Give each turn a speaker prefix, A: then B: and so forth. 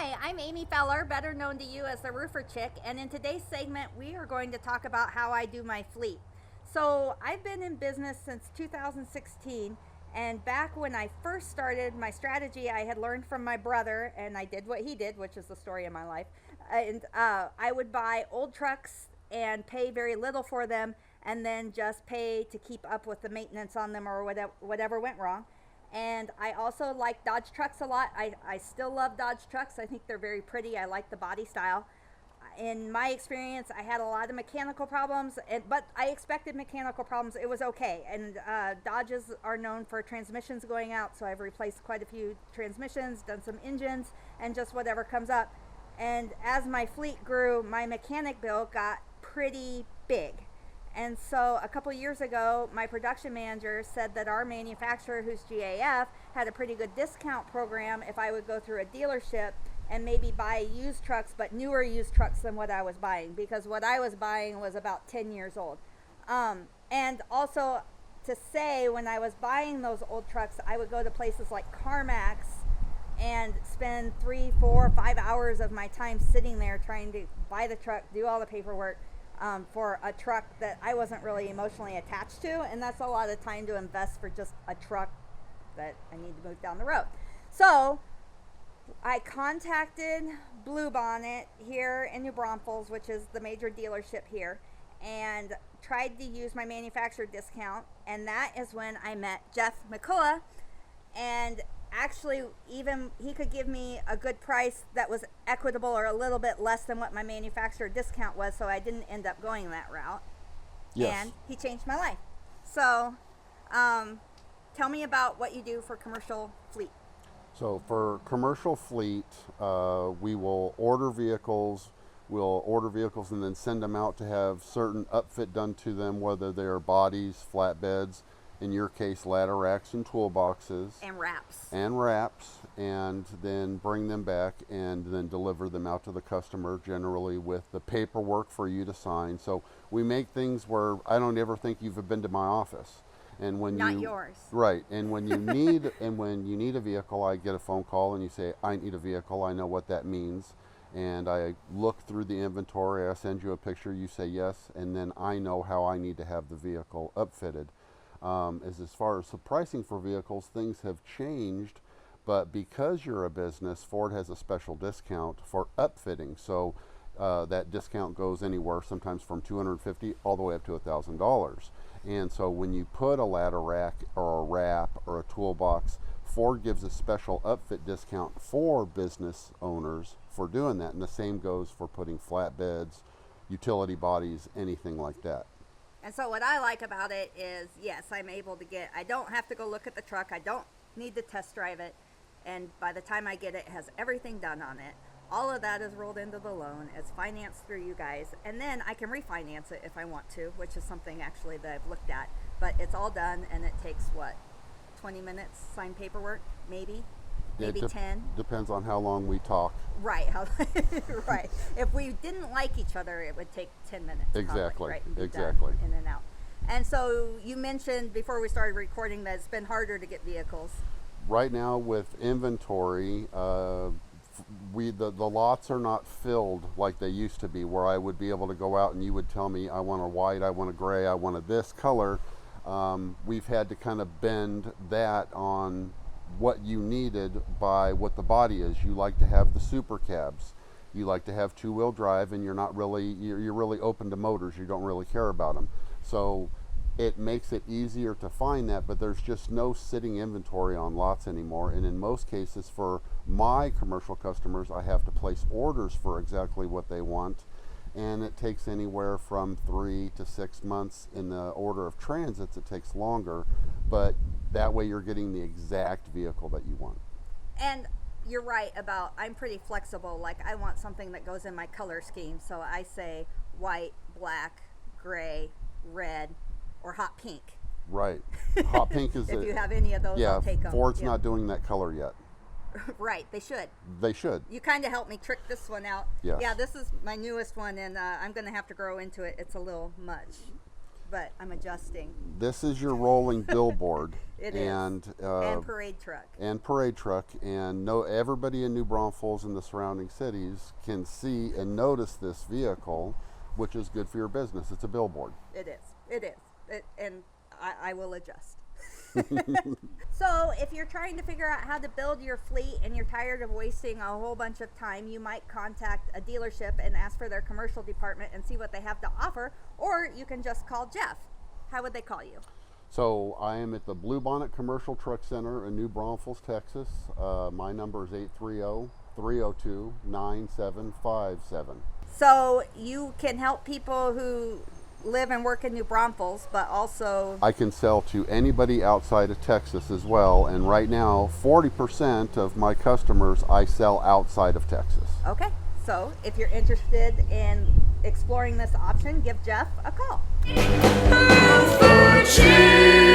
A: Hi, I'm Amy Feller, better known to you as the Roofer Chick, and in today's segment, we are going to talk about how I do my fleet. So, I've been in business since 2016, and back when I first started, my strategy I had learned from my brother, and I did what he did, which is the story of my life. And I would buy old trucks and pay very little for them, and then just pay to keep up with the maintenance on them or whatever went wrong. And I also like Dodge trucks a lot. I still love Dodge trucks. I think they're very pretty. I like the body style. In my experience, I had a lot of mechanical problems, but I expected mechanical problems. It was okay. And Dodges are known for transmissions going out, so I've replaced quite a few transmissions, done some engines, and just whatever comes up. And as my fleet grew, my mechanic bill got pretty big. And so a couple years ago, my production manager said that our manufacturer, who's GAF, had a pretty good discount program if I would go through a dealership and maybe buy used trucks, but newer used trucks than what I was buying, because what I was buying was about 10 years old. And also to say, when I was buying those old trucks, I would go to places like CarMax and spend 3, 4, 5 hours of my time sitting there trying to buy the truck, do all the paperwork, for a truck that I wasn't really emotionally attached to, and that's a lot of time to invest for just a truck that I need to move down the road. So I contacted Bluebonnet here in New Braunfels, which is the major dealership here, and tried to use my manufacturer discount, and that is when I met Jeff McCullough. And actually, even he could give me a good price that was equitable or a little bit less than what my manufacturer discount was, so I didn't end up going that route.
B: Yes.
A: And he changed my life. So tell me about what you do for commercial fleet.
B: So for commercial fleet, we will order vehicles. We'll order vehicles and then send them out to have certain upfit done to them, whether they are bodies, flatbeds, in your case, ladder racks and toolboxes.
A: And wraps.
B: And then bring them back and then deliver them out to the customer, generally with the paperwork for you to sign. So we make things where I don't ever think you've been to my office. And when
A: Not yours.
B: Right. And when you need a vehicle, I get a phone call and you say, I need a vehicle. I know what that means. And I look through the inventory, I send you a picture, you say yes, and then I know how I need to have the vehicle upfitted. As far as the pricing for vehicles, things have changed, but because you're a business, Ford has a special discount for upfitting. So that discount goes anywhere, sometimes from $250 all the way up to $1,000. And so when you put a ladder rack or a wrap or a toolbox, Ford gives a special upfit discount for business owners for doing that. And the same goes for putting flatbeds, utility bodies, anything like that.
A: And so what I like about it is, yes, I'm able to I don't have to go look at the truck. I don't need to test drive it. And by the time I get it, it has everything done on it. All of that is rolled into the loan. It's financed through you guys. And then I can refinance it if I want to, which is something actually that I've looked at. But it's all done, and it takes, 20 minutes, sign paperwork, maybe 10.
B: Depends on how long we talk.
A: Right. Right. If we didn't like each other, it would take 10 minutes.
B: Exactly.
A: Probably, right, and be
B: Exactly.
A: done in and out. And so you mentioned before we started recording that it's been harder to get vehicles.
B: Right now with inventory, the lots are not filled like they used to be, where I would be able to go out and you would tell me, I want a white, I want a gray, I want a this color. We've had to kind of bend that on what you needed by what the body is. You like to have the super cabs. You like to have two-wheel drive, and you're really open to motors. You don't really care about them. So it makes it easier to find that, but there's just no sitting inventory on lots anymore. And in most cases, for my commercial customers, I have to place orders for exactly what they want. And it takes anywhere from 3 to 6 months. In the order of transits, it takes longer, but that way you're getting the exact vehicle that you want.
A: And you're right about, I'm pretty flexible. Like, I want something that goes in my color scheme. So I say white, black, gray, red, or hot pink.
B: Right. Hot pink is
A: if you have any of those, I'll take them.
B: Ford's not doing that color yet.
A: Right, they should.
B: They should.
A: You kind of helped me trick this one out.
B: Yes.
A: Yeah, this is my newest one, and I'm going to have to grow into it. It's a little much. but I'm adjusting.
B: This is your rolling billboard.
A: It is.
B: and
A: Parade truck.
B: and parade truck, and everybody in New Braunfels and the surrounding cities can see and notice this vehicle, which is good for your business. It's a billboard.
A: It is. And I will adjust. So if you're trying to figure out how to build your fleet and you're tired of wasting a whole bunch of time, you might contact a dealership and ask for their commercial department and see what they have to offer, or you can just call Jeff. How would they call you?
B: So I am at the Bluebonnet Commercial Truck Center in New Braunfels, Texas. My number is 830-302-9757.
A: So you can help people who live and work in New Braunfels, but also
B: I can sell to anybody outside of Texas as well, and right now 40% of my customers I sell outside of Texas.
A: okay. So if you're interested in exploring this option, give Jeff a call.
C: Change.